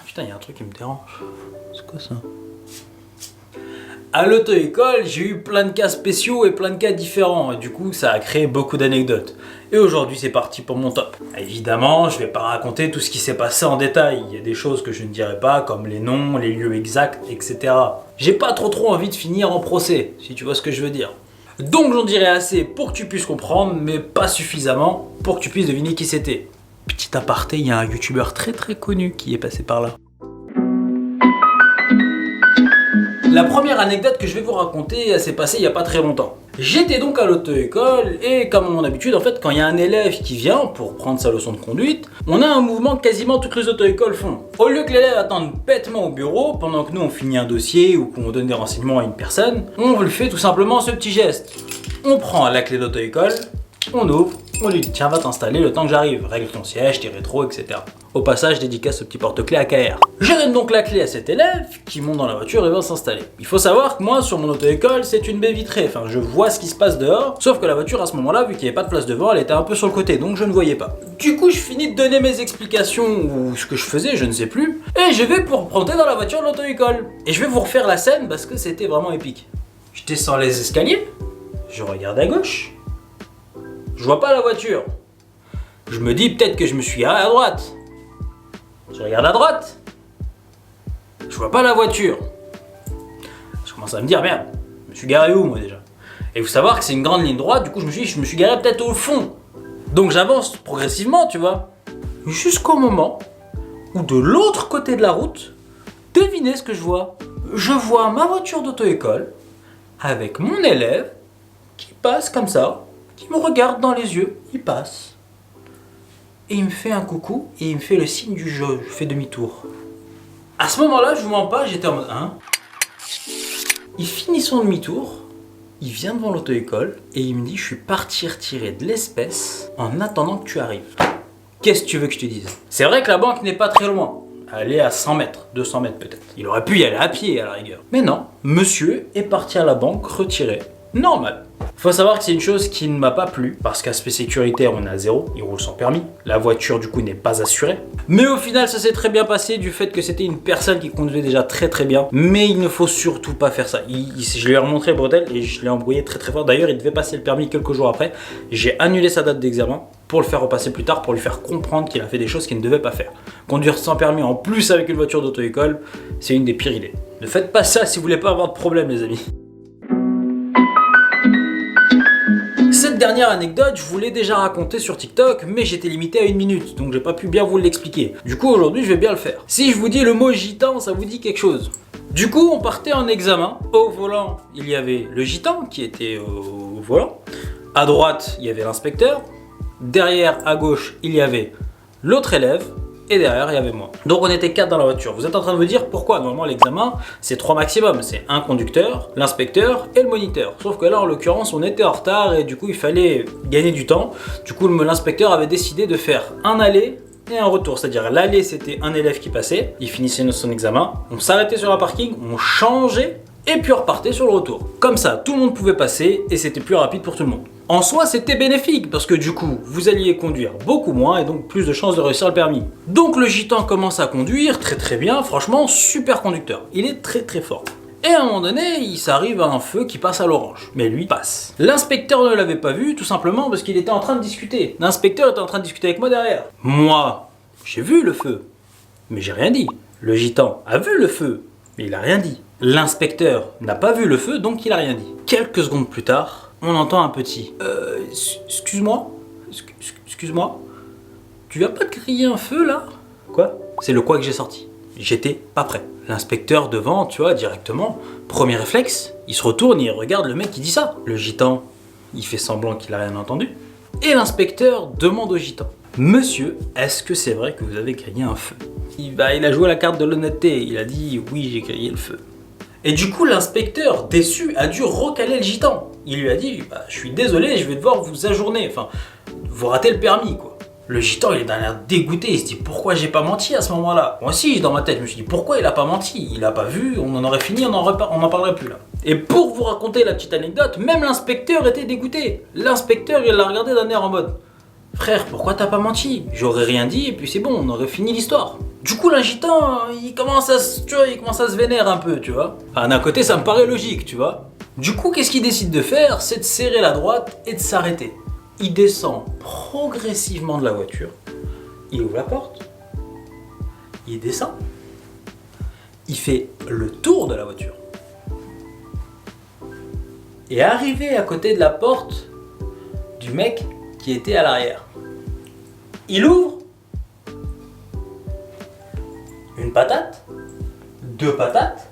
Putain, il y a un truc qui me dérange. C'est quoi ça? À l'auto-école, j'ai eu plein de cas spéciaux et plein de cas différents. Et du coup, ça a créé beaucoup d'anecdotes. Et aujourd'hui, c'est parti pour mon top. Évidemment, je vais pas raconter tout ce qui s'est passé en détail. Il y a des choses que je ne dirai pas, comme les noms, les lieux exacts, etc. J'ai pas trop envie de finir en procès, si tu vois ce que je veux dire. Donc j'en dirai assez pour que tu puisses comprendre, mais pas suffisamment pour que tu puisses deviner qui c'était. Petit aparté, il y a un youtubeur très connu qui est passé par là. La première anecdote que je vais vous raconter, elle s'est passée il n'y a pas très longtemps. J'étais donc à l'auto-école et comme à mon habitude, en fait, quand il y a un élève qui vient pour prendre sa leçon de conduite, on a un mouvement que quasiment toutes les auto-écoles font. Au lieu que l'élève attende bêtement au bureau pendant que nous on finit un dossier ou qu'on donne des renseignements à une personne, on le fait tout simplement ce petit geste. On prend la clé d'auto-école, on ouvre, on lui dit tiens va t'installer le temps que j'arrive, règle ton siège, tes rétros, etc. Au passage, dédicace ce petit porte-clés à KR. Je donne donc la clé à cet élève qui monte dans la voiture et va s'installer. Il faut savoir que moi, sur mon auto-école, c'est une baie vitrée. Enfin, je vois ce qui se passe dehors. Sauf que la voiture, à ce moment-là, vu qu'il n'y avait pas de place devant, elle était un peu sur le côté, donc je ne voyais pas. Du coup, je finis de donner mes explications ou ce que je faisais, je ne sais plus. Et je vais pour monter dans la voiture de l'auto-école. Et je vais vous refaire la scène parce que c'était vraiment épique. Je descends les escaliers, je regarde à gauche, je vois pas la voiture. Je me dis peut-être que je me suis garé à droite. Je regarde à droite, je vois pas la voiture. Je commence à me dire merde, je me suis garé où moi déjà? Et vous savoir que c'est une grande ligne droite, du coup je me suis garé peut-être au fond. Donc j'avance progressivement, tu vois. Jusqu'au moment où de l'autre côté de la route, devinez ce que je vois? Je vois ma voiture d'auto-école avec mon élève qui passe comme ça, qui me regarde dans les yeux, il passe. Et il me fait un coucou et il me fait le signe du jeu, je fais demi-tour. À ce moment-là, je vous mens pas, j'étais en mode hein. Il finit son demi-tour, il vient devant l'auto-école et il me dit je suis parti retirer de l'espèce en attendant que tu arrives. Qu'est-ce que tu veux que je te dise? C'est vrai que la banque n'est pas très loin. Elle est à 100 mètres, 200 mètres peut-être. Il aurait pu y aller à pied à la rigueur. Mais non, monsieur est parti à la banque retirer. Normal. Faut savoir que c'est une chose qui ne m'a pas plu, parce qu'aspect sécuritaire on est à 0, il roule sans permis, la voiture du coup n'est pas assurée. Mais au final ça s'est très bien passé du fait que c'était une personne qui conduisait déjà très bien, mais il ne faut surtout pas faire ça. Je lui ai remontré le bordel et je l'ai embrouillé très fort, d'ailleurs il devait passer le permis quelques jours après, j'ai annulé sa date d'examen pour le faire repasser plus tard, pour lui faire comprendre qu'il a fait des choses qu'il ne devait pas faire. Conduire sans permis en plus avec une voiture d'auto-école, c'est une des pires idées. Ne faites pas ça si vous voulez pas avoir de problème les amis. Cette dernière anecdote, je vous l'ai déjà racontée sur TikTok, mais j'étais limité à 1 minute, donc j'ai pas pu bien vous l'expliquer. Du coup, aujourd'hui, je vais bien le faire. Si je vous dis le mot gitan, ça vous dit quelque chose? Du coup, on partait en examen. Au volant, il y avait le gitan qui était au volant. À droite, il y avait l'inspecteur. Derrière, à gauche, il y avait l'autre élève. Et derrière, il y avait moi. Donc on était 4 dans la voiture. Vous êtes en train de me dire pourquoi? Normalement, l'examen, c'est 3 maximum. C'est un conducteur, l'inspecteur et le moniteur. Sauf que là, en l'occurrence, on était en retard et du coup, il fallait gagner du temps. Du coup, l'inspecteur avait décidé de faire un aller et un retour. C'est-à-dire, l'aller, c'était un élève qui passait. Il finissait son examen. On s'arrêtait sur la parking, on changeait et puis on repartait sur le retour. Comme ça, tout le monde pouvait passer et c'était plus rapide pour tout le monde. En soi, c'était bénéfique parce que du coup, vous alliez conduire beaucoup moins et donc plus de chances de réussir le permis. Donc le gitan commence à conduire très bien, franchement, super conducteur. Il est très fort. Et à un moment donné, il s'arrive à un feu qui passe à l'orange. Mais lui passe. L'inspecteur ne l'avait pas vu tout simplement parce qu'il était en train de discuter. L'inspecteur était en train de discuter avec moi derrière. Moi, j'ai vu le feu, mais j'ai rien dit. Le gitan a vu le feu, mais il a rien dit. L'inspecteur n'a pas vu le feu, donc il a rien dit. Quelques secondes plus tard, on entend un petit excuse-moi, tu vas pas crier un feu là? Quoi? C'est le quoi que j'ai sorti. J'étais pas prêt. L'inspecteur devant, tu vois, directement, premier réflexe, il se retourne, il regarde le mec qui dit ça. Le gitan, il fait semblant qu'il a rien entendu. Et l'inspecteur demande au gitan, monsieur, est-ce que c'est vrai que vous avez grillé un feu? Il a joué la carte de l'honnêteté, il a dit oui, j'ai grillé le feu. Et du coup, l'inspecteur, déçu, a dû recaler le gitan. Il lui a dit, je suis désolé, je vais devoir vous ajourner, enfin, vous ratez le permis, quoi. Le gitan, il est dans l'air dégoûté, il se dit, pourquoi j'ai pas menti à ce moment-là? Moi aussi, dans ma tête, je me suis dit, pourquoi il a pas menti? Il a pas vu, on en aurait fini, on en parlerait plus là. Et pour vous raconter la petite anecdote, même l'inspecteur était dégoûté. L'inspecteur, il l'a regardé d'un air en mode, Frère, pourquoi t'as pas menti? J'aurais rien dit et puis c'est bon, on aurait fini l'histoire. Du coup, l'ingitant, il commence à se vénère un peu, tu vois. Enfin, d'un côté, ça me paraît logique, tu vois. Du coup, qu'est-ce qu'il décide de faire? C'est de serrer la droite et de s'arrêter. Il descend progressivement de la voiture. Il ouvre la porte. Il descend. Il fait le tour de la voiture. Et arrivé à côté de la porte du mec qui était à l'arrière, il ouvre une patate, 2 patates,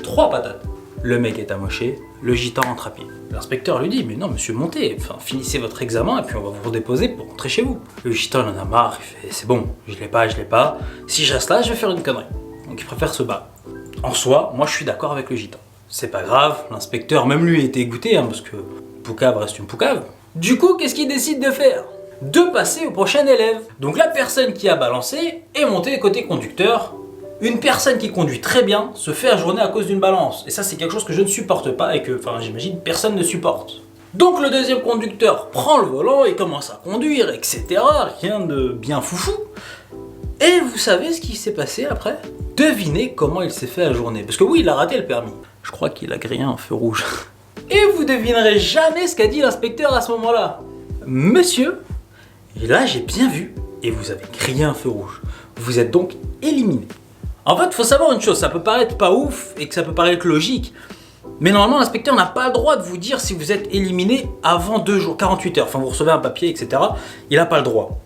3 patates. Le mec est amoché, le gitan rentre à pied. L'inspecteur lui dit, mais non monsieur, montez, enfin, finissez votre examen et puis on va vous redéposer pour rentrer chez vous. Le gitan il en a marre, il fait, c'est bon, je l'ai pas, si je reste là je vais faire une connerie. Donc il préfère se battre. En soi, moi je suis d'accord avec le gitan. C'est pas grave, l'inspecteur même lui était égoutté, parce que poucave reste une poucave. Du coup, qu'est-ce qu'il décide de faire? De passer au prochain élève. Donc la personne qui a balancé est montée côté conducteur. Une personne qui conduit très bien se fait ajourner à cause d'une balance. Et ça, c'est quelque chose que je ne supporte pas et que, enfin, j'imagine, personne ne supporte. Donc le deuxième conducteur prend le volant et commence à conduire, etc. Rien de bien foufou. Et vous savez ce qui s'est passé après? Devinez comment il s'est fait ajourner. Parce que oui, il a raté le permis. Je crois qu'il a grillé un feu rouge. Et vous devinerez jamais ce qu'a dit l'inspecteur à ce moment-là. Monsieur, et là j'ai bien vu, et vous avez grillé un feu rouge. Vous êtes donc éliminé. En fait, il faut savoir une chose, ça peut paraître pas ouf et que ça peut paraître logique, mais normalement l'inspecteur n'a pas le droit de vous dire si vous êtes éliminé avant 2 jours, 48 heures, enfin vous recevez un papier, etc. Il n'a pas le droit.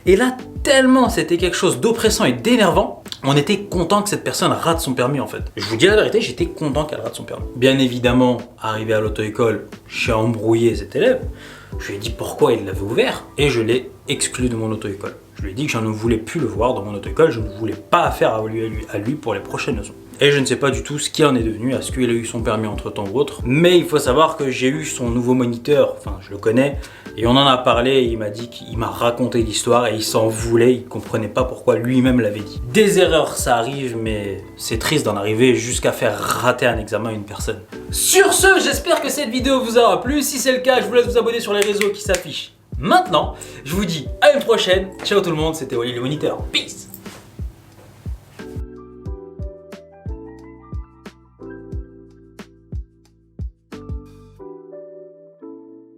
Et là, tellement c'était quelque chose d'oppressant et d'énervant, on était content que cette personne rate son permis en fait. Je vous dis la vérité, j'étais content qu'elle rate son permis. Bien évidemment, arrivé à l'auto-école, j'ai embrouillé cet élève. Je lui ai dit pourquoi il l'avait ouvert et je l'ai exclu de mon auto-école. Je lui ai dit que je ne voulais plus le voir dans mon auto-école, je ne voulais pas affaire à lui pour les prochaines leçons. Et je ne sais pas du tout ce qu'il en est devenu, est-ce qu'il a eu son permis entre temps ou autre. Mais il faut savoir que j'ai eu son nouveau moniteur, enfin je le connais, et on en a parlé, et il m'a dit qu'il m'a raconté l'histoire et il s'en voulait, il comprenait pas pourquoi lui-même l'avait dit. Des erreurs ça arrive, mais c'est triste d'en arriver jusqu'à faire rater un examen à une personne. Sur ce, j'espère que cette vidéo vous aura plu, si c'est le cas, je vous laisse vous abonner sur les réseaux qui s'affichent maintenant. Je vous dis à une prochaine, ciao tout le monde, c'était Oli le moniteur, peace.